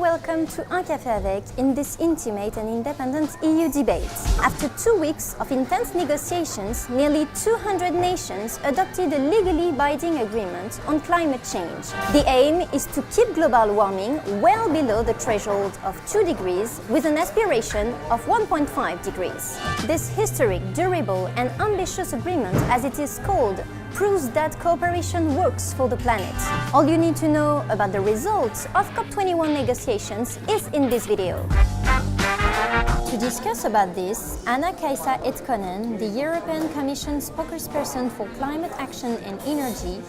welcome to Un Café Avec in this intimate and independent EU debate. After 2 weeks of intense negotiations, nearly 200 nations adopted a legally binding agreement on climate change. The aim is to keep global warming well below the threshold of 2 degrees with an aspiration of 1.5 degrees. This historic, durable and ambitious agreement, as it is called, proves that cooperation works for the planet. All you need to know about the results of COP21 negotiations is in this video. To discuss about this, Anna-Kaisa Etkonen, the European Commission spokesperson for climate action and energy,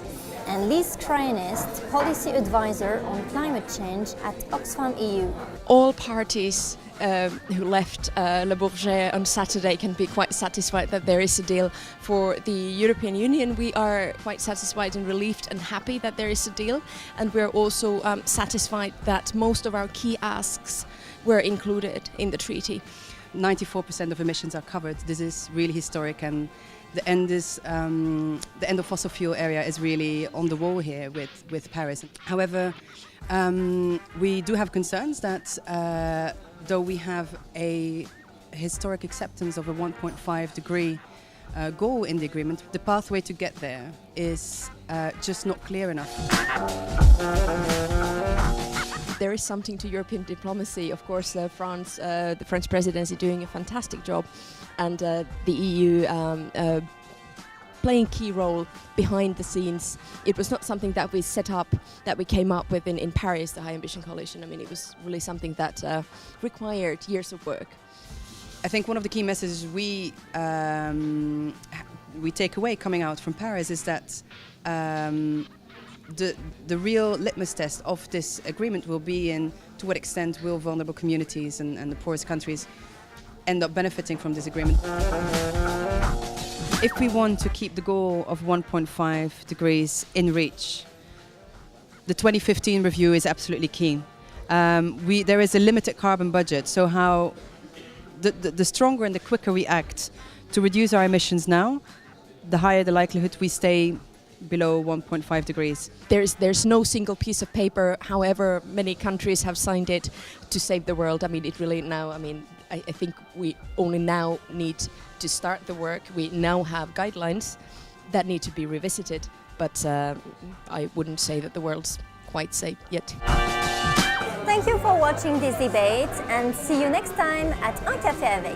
and Liz Kraenest, policy advisor on climate change at Oxfam EU. All parties who left Le Bourget on Saturday can be quite satisfied that there is a deal. For the European Union, we are quite satisfied and relieved and happy that there is a deal, and we're also satisfied that most of our key asks were included in the treaty. 94% of emissions are covered. This is really historic, and the end of fossil fuel area is really on the wall here with Paris. However, we do have concerns that though we have a historic acceptance of a 1.5 degree goal in the agreement, the pathway to get there is just not clear enough. There is something to European diplomacy. Of course, the French presidency doing a fantastic job, and the EU playing a key role behind the scenes. It was not something that we set up, that we came up with in Paris, the High Ambition Coalition. I mean, it was really something that required years of work. I think one of the key messages we take away coming out from Paris is that the real litmus test of this agreement will be in to what extent will vulnerable communities and the poorest countries end up benefiting from this agreement. If we want to keep the goal of 1.5 degrees in reach, the 2015 review is absolutely key. There is a limited carbon budget, so how the stronger and the quicker we act to reduce our emissions now, the higher the likelihood we stay below 1.5 degrees. There's no single piece of paper, however many countries have signed it, to save the world. I mean, it really now, I think we only now need to start the work. We now have guidelines that need to be revisited, but I wouldn't say that the world's quite safe yet. Thank you for watching this debate, and see you next time at Un Café Avec.